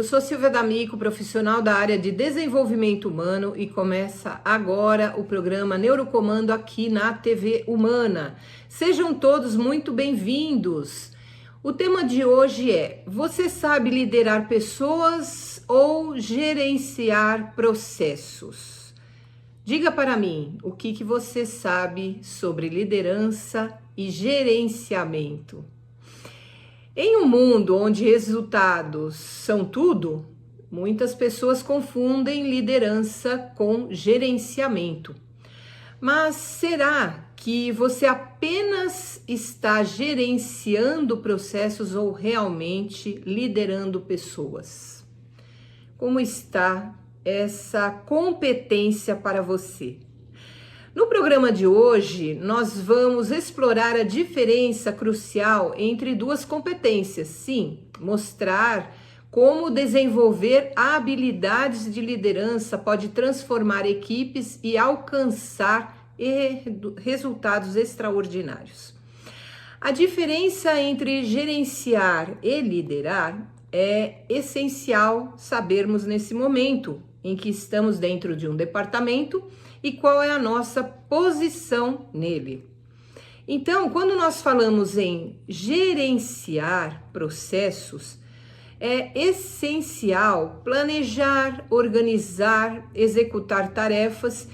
Eu sou Silvia D'Amico, profissional da área de desenvolvimento humano e começa agora o programa Neurocomando aqui na TV Humana. Sejam todos muito bem-vindos. O tema de hoje é: você sabe liderar pessoas ou gerenciar processos? Diga para mim o que você sabe sobre liderança e gerenciamento. Em um mundo onde resultados são tudo, muitas pessoas confundem liderança com gerenciamento. Mas será que você apenas está gerenciando processos ou realmente liderando pessoas? Como está essa competência para você? No programa de hoje, nós vamos explorar a diferença crucial entre duas competências. Sim, mostrar como desenvolver habilidades de liderança pode transformar equipes e alcançar resultados extraordinários. A diferença entre gerenciar e liderar é essencial sabermos nesse momento em que estamos dentro de um departamento e qual é a nossa posição nele. Então, quando nós falamos em gerenciar processos, é essencial planejar, organizar, executar tarefas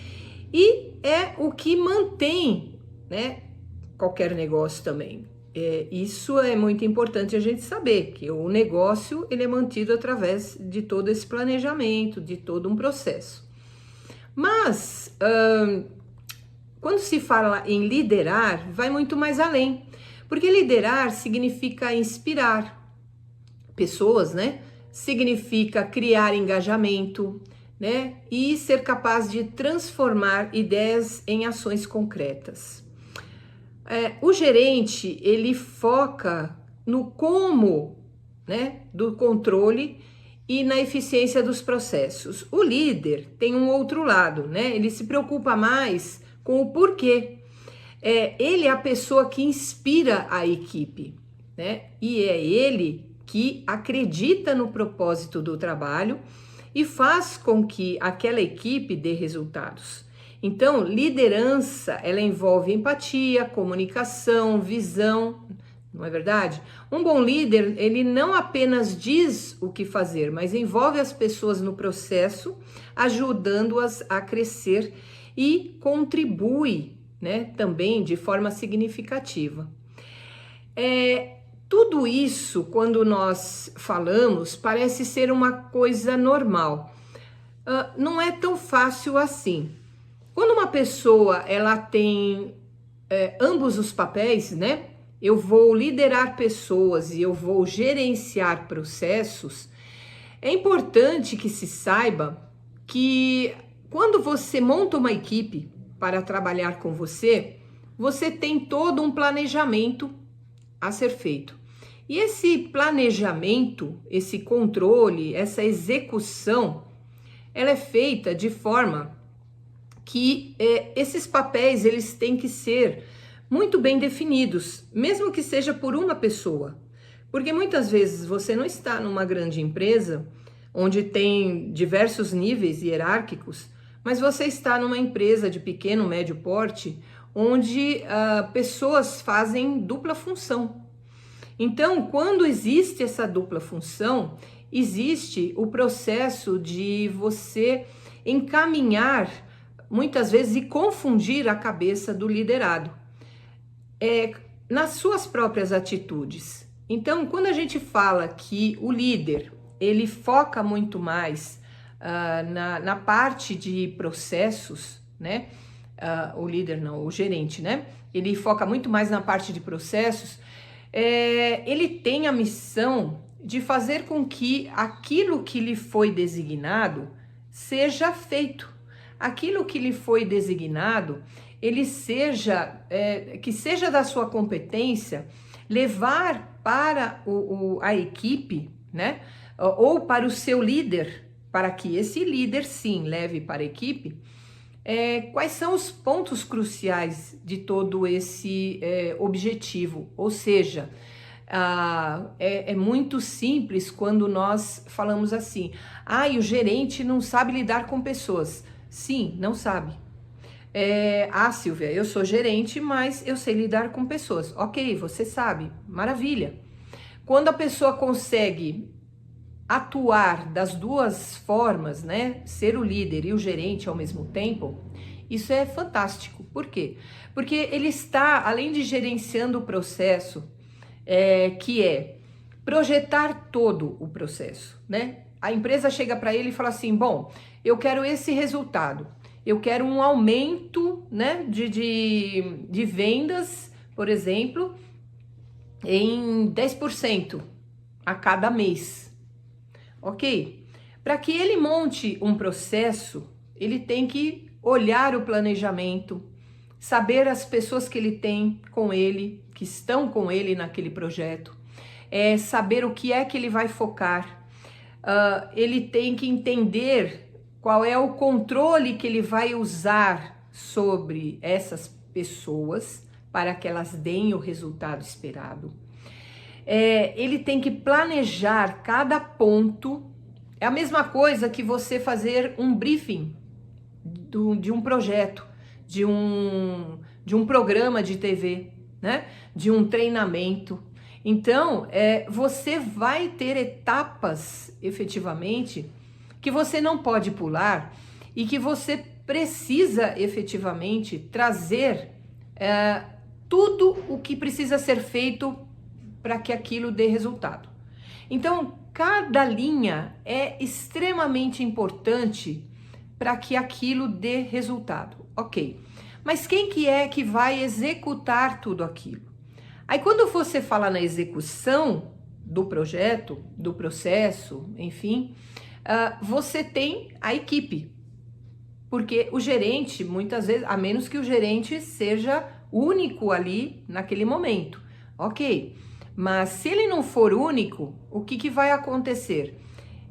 e é o que mantém, qualquer negócio também. Isso é muito importante a gente saber, que o negócio ele é mantido através de todo esse planejamento, de todo um processo. Mas, quando se fala em liderar, vai muito mais além, porque liderar significa inspirar pessoas, significa criar engajamento, e ser capaz de transformar ideias em ações concretas. O gerente, ele foca no como, do controle e na eficiência dos processos. O líder tem um outro lado, ele se preocupa mais com o porquê. Ele é a pessoa que inspira a equipe, e é ele que acredita no propósito do trabalho e faz com que aquela equipe dê resultados. Então, liderança, ela envolve empatia, comunicação, visão, não é verdade? Um bom líder, ele não apenas diz o que fazer, mas envolve as pessoas no processo, ajudando-as a crescer e contribui, também de forma significativa. Tudo isso, quando nós falamos, parece ser uma coisa normal. Não é tão fácil assim. Quando uma pessoa ela tem ambos os papéis, eu vou liderar pessoas e eu vou gerenciar processos, é importante que se saiba que quando você monta uma equipe para trabalhar com você, você tem todo um planejamento a ser feito. E esse planejamento, esse controle, essa execução, ela é feita de forma que esses papéis eles têm que ser muito bem definidos, mesmo que seja por uma pessoa, porque muitas vezes você não está numa grande empresa onde tem diversos níveis hierárquicos, mas você está numa empresa de pequeno, médio porte, onde pessoas fazem dupla função. Então, quando existe essa dupla função, existe o processo de você encaminhar muitas vezes e confundir a cabeça do liderado nas suas próprias atitudes. Então, quando a gente fala que o líder ele foca muito mais na parte de processos, o líder não, o gerente, ele foca muito mais na parte de processos, ele tem a missão de fazer com que aquilo que lhe foi designado seja feito. Aquilo que lhe foi designado, ele que seja da sua competência, levar para a equipe, ou para o seu líder, para que esse líder sim leve para a equipe, quais são os pontos cruciais de todo esse objetivo, ou seja, É muito simples quando nós falamos assim: o gerente não sabe lidar com pessoas. Sim, não sabe. Silvia, eu sou gerente, mas eu sei lidar com pessoas. Ok, você sabe, maravilha. Quando a pessoa consegue atuar das duas formas, né, ser o líder e o gerente ao mesmo tempo, isso é fantástico. Por quê? Porque ele está, além de gerenciando o processo, que é projetar todo o processo, né? A empresa chega para ele e fala assim: bom, eu quero esse resultado, eu quero um aumento, né, de vendas, por exemplo, em 10% a cada mês. Ok? Para que ele monte um processo, ele tem que olhar o planejamento, saber as pessoas que ele tem com ele, que estão com ele naquele projeto, saber o que é que ele vai focar. Ele tem que entender qual é o controle que ele vai usar sobre essas pessoas para que elas deem o resultado esperado. Ele tem que planejar cada ponto. É a mesma coisa que você fazer um briefing de um projeto, de um programa de TV, né? De um treinamento. Então, você vai ter etapas, efetivamente, que você não pode pular e que você precisa, efetivamente, trazer tudo o que precisa ser feito para que aquilo dê resultado. Então, cada linha é extremamente importante para que aquilo dê resultado. Ok, mas quem que é que vai executar tudo aquilo? Aí quando você fala na execução do projeto, do processo, enfim, você tem a equipe. Porque o gerente, muitas vezes, a menos que o gerente seja único ali naquele momento. Ok, mas se ele não for único, o que vai acontecer?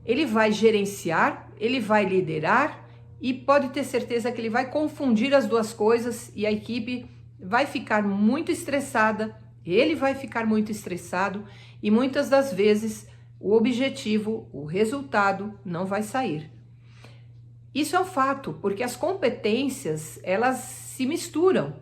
Ele vai gerenciar, ele vai liderar e pode ter certeza que ele vai confundir as duas coisas e a equipe vai ficar muito estressada, ele vai ficar muito estressado e muitas das vezes o objetivo, o resultado não vai sair. Isso é um fato, porque as competências, elas se misturam.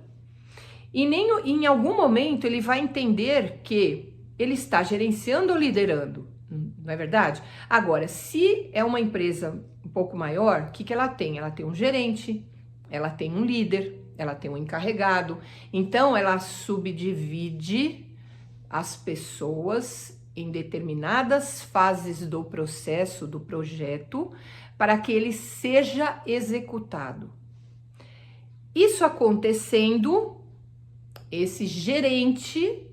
E nem em algum momento ele vai entender que ele está gerenciando ou liderando, não é verdade? Agora, se é uma empresa um pouco maior, o que ela tem? Ela tem um gerente, ela tem um líder, ela tem um encarregado. Então, ela subdivide as pessoas em determinadas fases do processo, do projeto, para que ele seja executado. Isso acontecendo, esse gerente,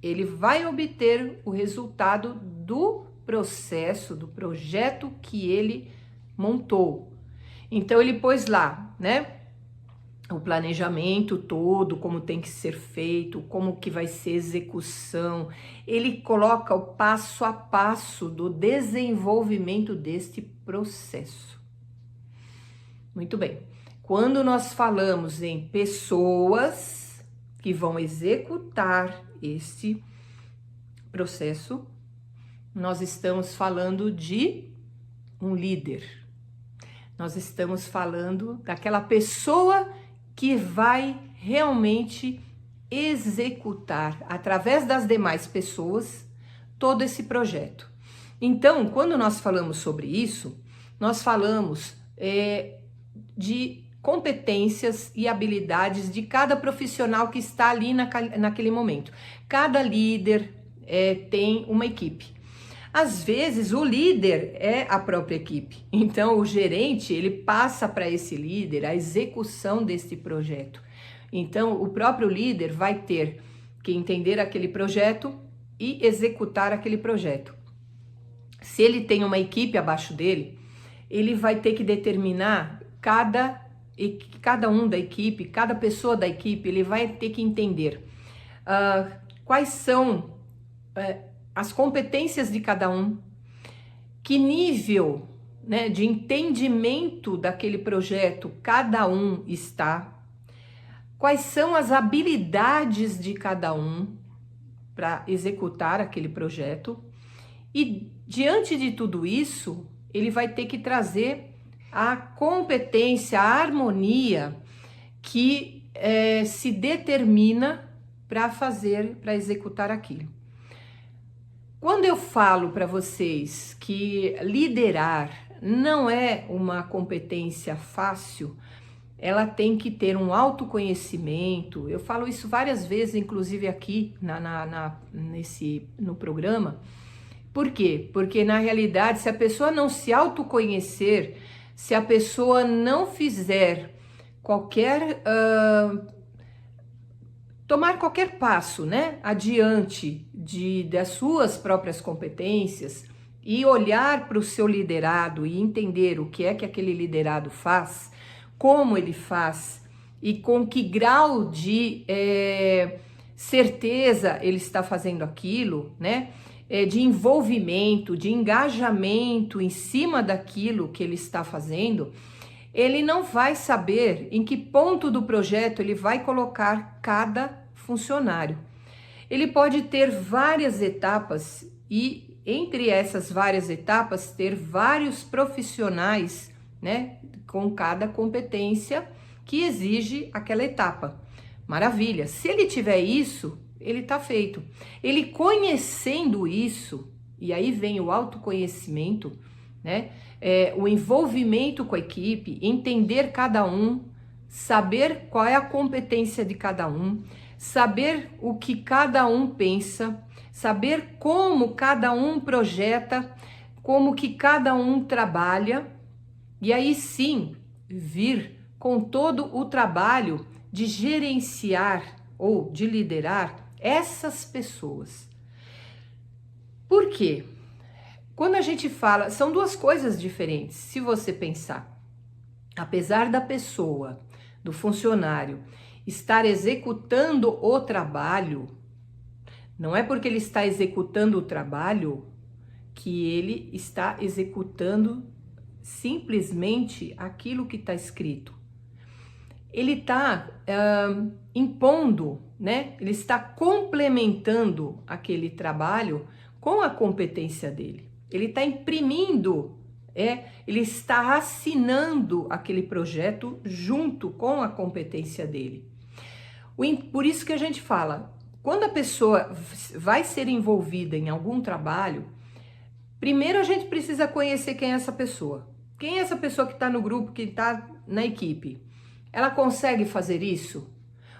ele vai obter o resultado do processo, do projeto que ele montou. Então, ele pôs lá, né, o planejamento todo, como tem que ser feito, como que vai ser a execução. Ele coloca o passo a passo do desenvolvimento deste processo. Muito bem. Quando nós falamos em pessoas que vão executar este processo, nós estamos falando de um líder. Nós estamos falando daquela pessoa que vai realmente executar, através das demais pessoas, todo esse projeto. Então, quando nós falamos sobre isso, nós falamos de competências e habilidades de cada profissional que está ali naquele momento. Cada líder tem uma equipe. Às vezes o líder é a própria equipe, então o gerente ele passa para esse líder a execução desse projeto. Então o próprio líder vai ter que entender aquele projeto e executar aquele projeto. Se ele tem uma equipe abaixo dele, ele vai ter que determinar cada um da equipe, cada pessoa da equipe, ele vai ter que entender quais são as competências de cada um, que nível, né, de entendimento daquele projeto cada um está, quais são as habilidades de cada um, para executar aquele projeto. E diante de tudo isso, ele vai ter que trazer a competência, a harmonia que se determina para executar aquilo. Quando eu falo para vocês que liderar não é uma competência fácil, ela tem que ter um autoconhecimento. Eu falo isso várias vezes, inclusive aqui no programa. Por quê? Porque na realidade, se a pessoa não se autoconhecer, se a pessoa não fizer tomar qualquer passo, né, adiante das suas próprias competências e olhar para o seu liderado e entender o que é que aquele liderado faz, como ele faz e com que grau de certeza ele está fazendo aquilo, né, de envolvimento, de engajamento em cima daquilo que ele está fazendo, ele não vai saber em que ponto do projeto ele vai colocar cada funcionário. Ele pode ter várias etapas e entre essas várias etapas ter vários profissionais, né, com cada competência que exige aquela etapa. Maravilha! Se ele tiver isso, ele tá feito. Ele conhecendo isso, e aí vem o autoconhecimento, né? O envolvimento com a equipe, entender cada um, saber qual é a competência de cada um, saber o que cada um pensa, saber como cada um projeta, como que cada um trabalha, e aí sim vir com todo o trabalho de gerenciar ou de liderar essas pessoas. Por quê? Quando a gente fala, são duas coisas diferentes. Se você pensar, apesar da pessoa, do funcionário, estar executando o trabalho, não é porque ele está executando o trabalho que ele está executando simplesmente aquilo que está escrito. Ele está impondo, né? Ele está complementando aquele trabalho com a competência dele. Ele está imprimindo, ele está assinando aquele projeto junto com a competência dele. Por isso que a gente fala, quando a pessoa vai ser envolvida em algum trabalho, primeiro a gente precisa conhecer quem é essa pessoa. Quem é essa pessoa que está no grupo, que está na equipe? Ela consegue fazer isso?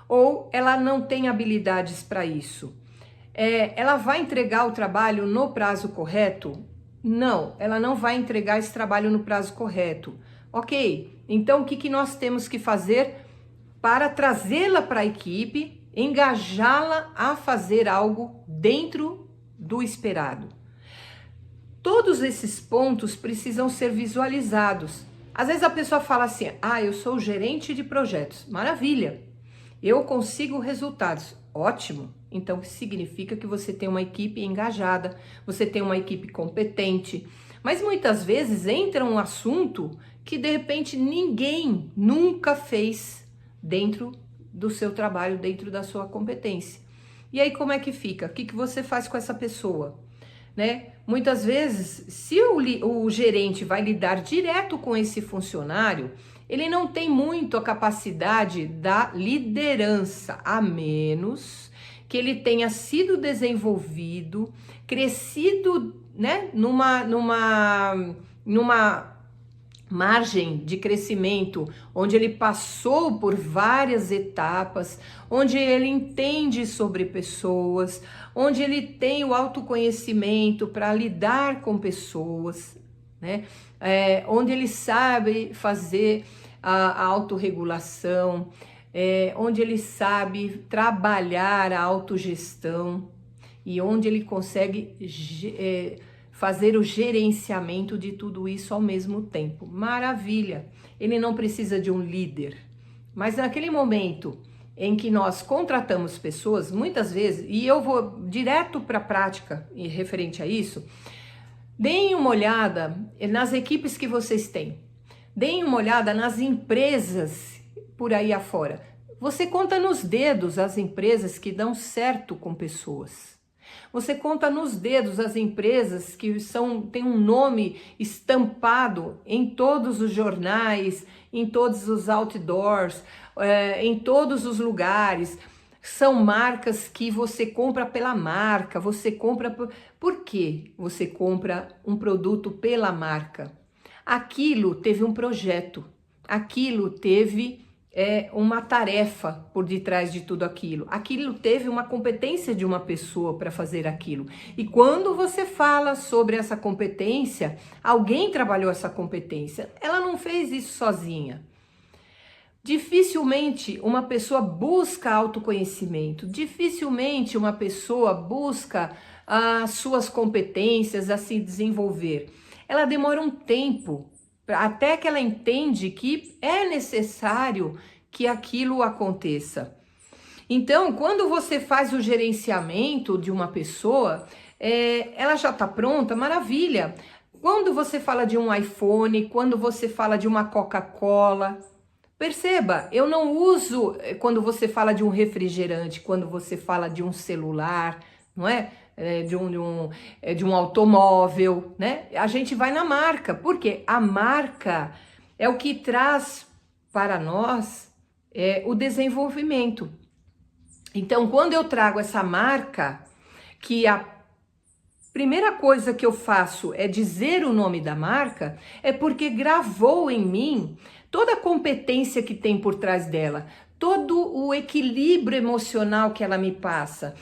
Ou ela não tem habilidades para isso? Ela vai entregar o trabalho no prazo correto? Não, ela não vai entregar esse trabalho no prazo correto. Ok, então o que nós temos que fazer para trazê-la para a equipe, engajá-la a fazer algo dentro do esperado? Todos esses pontos precisam ser visualizados. Às vezes a pessoa fala assim, eu sou o gerente de projetos. Maravilha, eu consigo resultados. Ótimo, então significa que você tem uma equipe engajada, você tem uma equipe competente. Mas muitas vezes entra um assunto que de repente ninguém nunca fez dentro do seu trabalho, dentro da sua competência. E aí como é que fica? O que você faz com essa pessoa? Né? Muitas vezes, se o gerente vai lidar direto com esse funcionário, ele não tem muito a capacidade da liderança, a menos que ele tenha sido desenvolvido, crescido, né, numa margem de crescimento, onde ele passou por várias etapas, onde ele entende sobre pessoas, onde ele tem o autoconhecimento para lidar com pessoas, né? Onde ele sabe fazer a autorregulação, onde ele sabe trabalhar a autogestão e onde ele consegue fazer o gerenciamento de tudo isso ao mesmo tempo. Maravilha! Ele não precisa de um líder, mas naquele momento em que nós contratamos pessoas, muitas vezes, e eu vou direto para a prática e referente a isso, deem uma olhada nas equipes que vocês têm, deem uma olhada nas empresas por aí afora. Você conta nos dedos as empresas que dão certo com pessoas. Você conta nos dedos as empresas que têm um nome estampado em todos os jornais, em todos os outdoors, em todos os lugares. São marcas que você compra pela marca, você compra... Por que você compra um produto pela marca? Aquilo teve um projeto, aquilo teve uma tarefa por detrás de tudo aquilo. Aquilo teve uma competência de uma pessoa para fazer aquilo. E quando você fala sobre essa competência, alguém trabalhou essa competência. Ela não fez isso sozinha. Dificilmente uma pessoa busca autoconhecimento, dificilmente uma pessoa busca as suas competências a se desenvolver. Ela demora um tempo até que ela entende que é necessário que aquilo aconteça. Então, quando você faz o gerenciamento de uma pessoa, ela já está pronta, maravilha. Quando você fala de um iPhone, quando você fala de uma Coca-Cola, perceba, eu não uso quando você fala de um refrigerante, quando você fala de um celular, não é? De um automóvel, né? A gente vai na marca, porque a marca é o que traz para nós o desenvolvimento. Então, quando eu trago essa marca, que a primeira coisa que eu faço é dizer o nome da marca, é porque gravou em mim toda a competência que tem por trás dela, todo o equilíbrio emocional que ela me passa,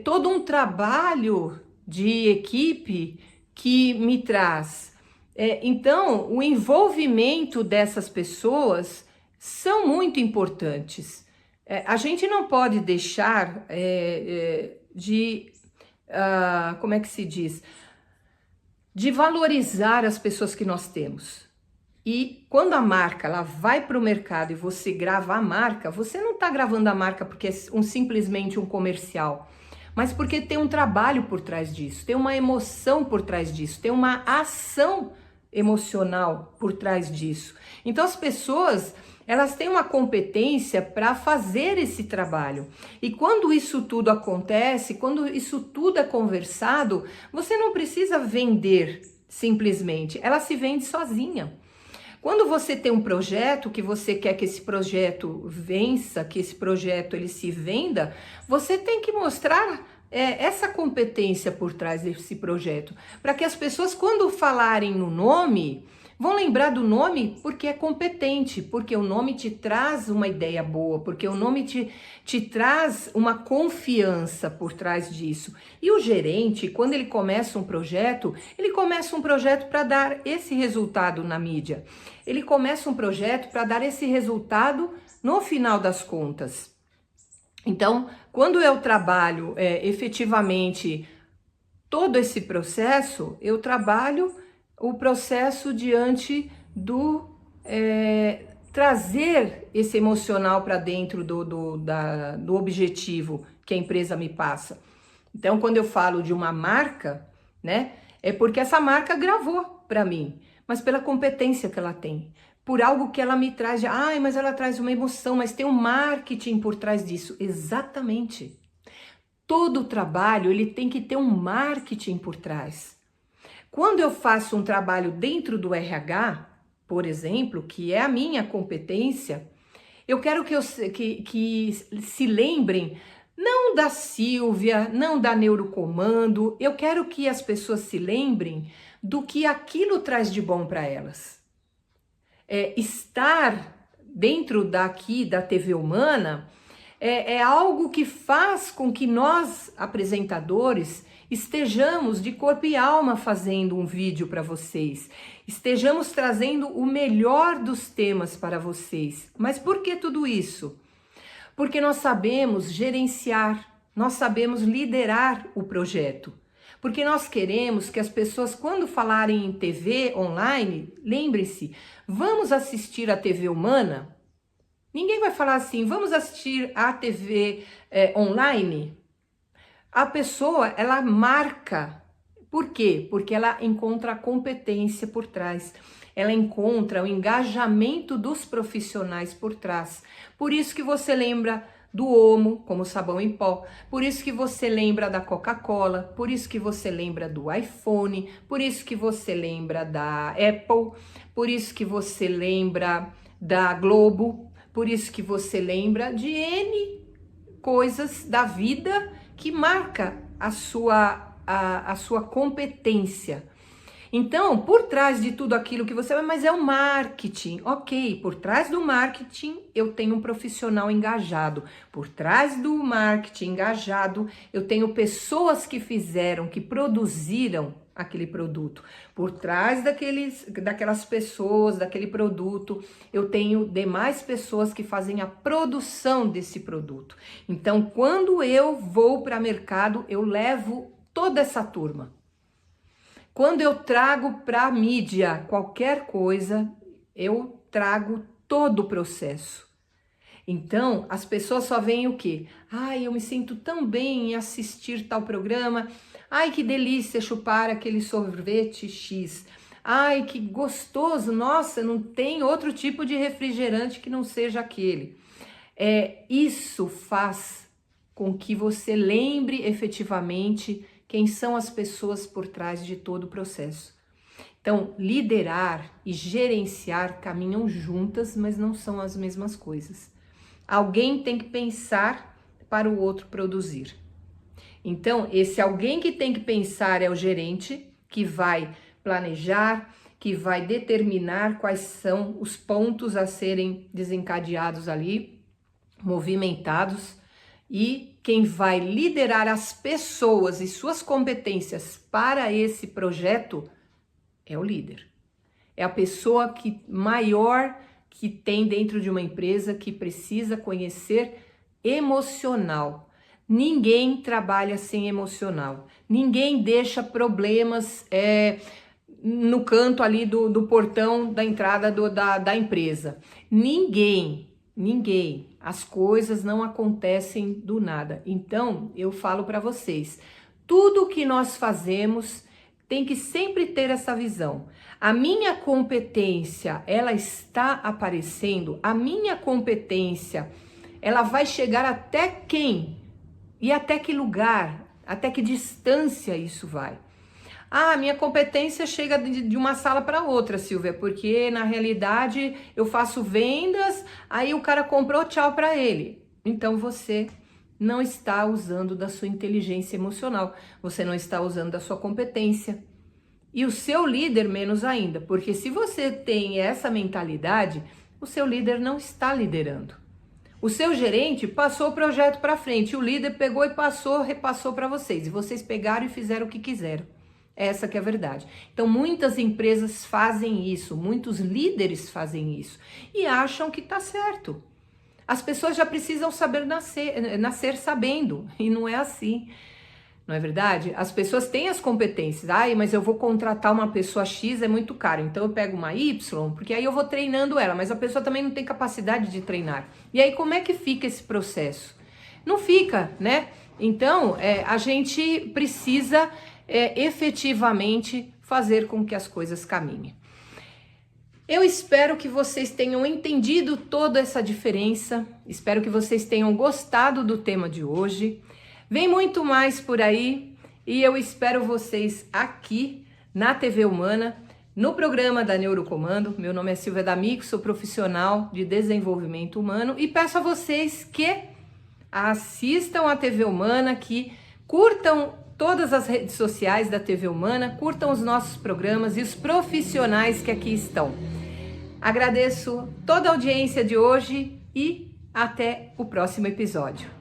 todo um trabalho de equipe que me traz. Então, o envolvimento dessas pessoas são muito importantes. A gente não pode deixar como é que se diz? De valorizar as pessoas que nós temos. E quando a marca ela vai para o mercado e você grava a marca, você não está gravando a marca porque é simplesmente um comercial, mas porque tem um trabalho por trás disso, tem uma emoção por trás disso, tem uma ação emocional por trás disso. Então as pessoas, elas têm uma competência para fazer esse trabalho. E quando isso tudo acontece, quando isso tudo é conversado, você não precisa vender simplesmente, ela se vende sozinha. Quando você tem um projeto que você quer que esse projeto vença, que esse projeto ele se venda, você tem que mostrar essa competência por trás desse projeto, para que as pessoas quando falarem no nome, vão lembrar do nome porque é competente, porque o nome te traz uma ideia boa, porque o nome te traz uma confiança por trás disso. E o gerente, quando ele começa um projeto para dar esse resultado na mídia. Ele começa um projeto para dar esse resultado no final das contas. Então, quando eu trabalho efetivamente todo esse processo, eu trabalho o processo diante do trazer esse emocional para dentro do objetivo que a empresa me passa. Então, quando eu falo de uma marca, né, é porque essa marca gravou para mim, mas pela competência que ela tem, por algo que ela me traz, mas ela traz uma emoção, mas tem um marketing por trás disso. Exatamente. Todo trabalho, ele tem que ter um marketing por trás. Quando eu faço um trabalho dentro do RH, por exemplo, que é a minha competência, eu quero que se lembrem, não da Silvia, não da Neurocomando, eu quero que as pessoas se lembrem do que aquilo traz de bom para elas. Estar dentro da TV Humana é algo que faz com que nós, apresentadores, estejamos de corpo e alma fazendo um vídeo para vocês, estejamos trazendo o melhor dos temas para vocês. Mas por que tudo isso? Porque nós sabemos gerenciar, nós sabemos liderar o projeto. Porque nós queremos que as pessoas, quando falarem em TV online, lembrem-se, vamos assistir a TV Humana? Ninguém vai falar assim, vamos assistir a TV online? A pessoa, ela marca. Por quê? Porque ela encontra a competência por trás. Ela encontra o engajamento dos profissionais por trás. Por isso que você lembra do Omo, como sabão em pó, por isso que você lembra da Coca-Cola, por isso que você lembra do iPhone, por isso que você lembra da Apple, por isso que você lembra da Globo, por isso que você lembra de N coisas da vida que marca a sua competência. Então, por trás de tudo aquilo que você vai, mas é o marketing, ok, por trás do marketing eu tenho um profissional engajado, por trás do marketing engajado eu tenho pessoas que fizeram, que produziram aquele produto, por trás daquelas pessoas, daquele produto, eu tenho demais pessoas que fazem a produção desse produto. Então, quando eu vou para o mercado, eu levo toda essa turma. Quando eu trago para a mídia qualquer coisa, eu trago todo o processo. Então, as pessoas só veem o quê? Ai, eu me sinto tão bem em assistir tal programa. Ai, que delícia chupar aquele sorvete X. Ai, que gostoso. Nossa, não tem outro tipo de refrigerante que não seja aquele. Isso faz com que você lembre efetivamente quem são as pessoas por trás de todo o processo. Então, liderar e gerenciar caminham juntas, mas não são as mesmas coisas. Alguém tem que pensar para o outro produzir. Então, esse alguém que tem que pensar é o gerente, que vai planejar, que vai determinar quais são os pontos a serem desencadeados ali, movimentados, e quem vai liderar as pessoas e suas competências para esse projeto é o líder. É a pessoa maior que tem dentro de uma empresa, que precisa conhecer emocional. Ninguém trabalha sem emocional. Ninguém deixa problemas no canto ali do portão da entrada da empresa. Ninguém. As coisas não acontecem do nada. Então, eu falo para vocês, tudo que nós fazemos tem que sempre ter essa visão. A minha competência, ela está aparecendo? A minha competência, ela vai chegar até quem? E até que lugar? Até que distância isso vai? Ah, minha competência chega de uma sala para outra, Silvia, porque na realidade eu faço vendas, aí o cara comprou, tchau para ele. Então você não está usando da sua inteligência emocional, você não está usando da sua competência. E o seu líder menos ainda, porque se você tem essa mentalidade, o seu líder não está liderando. O seu gerente passou o projeto para frente, o líder pegou e repassou para vocês, e vocês pegaram e fizeram o que quiseram. Essa que é a verdade. Então, muitas empresas fazem isso, muitos líderes fazem isso e acham que tá certo. As pessoas já precisam saber nascer sabendo, e não é assim. Não é verdade? As pessoas têm as competências. Ai, mas eu vou contratar uma pessoa X, é muito caro. Então eu pego uma Y, porque aí eu vou treinando ela, mas a pessoa também não tem capacidade de treinar. E aí como é que fica esse processo? Não fica, né? Então, a gente precisa efetivamente fazer com que as coisas caminhem. Eu espero que vocês tenham entendido toda essa diferença, espero que vocês tenham gostado do tema de hoje. Vem muito mais por aí e eu espero vocês aqui na TV Humana, no programa da Neurocomando. Meu nome é Silvia D'Amico, sou profissional de desenvolvimento humano e peço a vocês que assistam a TV Humana, que curtam todas as redes sociais da TV Humana, curtam os nossos programas e os profissionais que aqui estão. Agradeço toda a audiência de hoje e até o próximo episódio.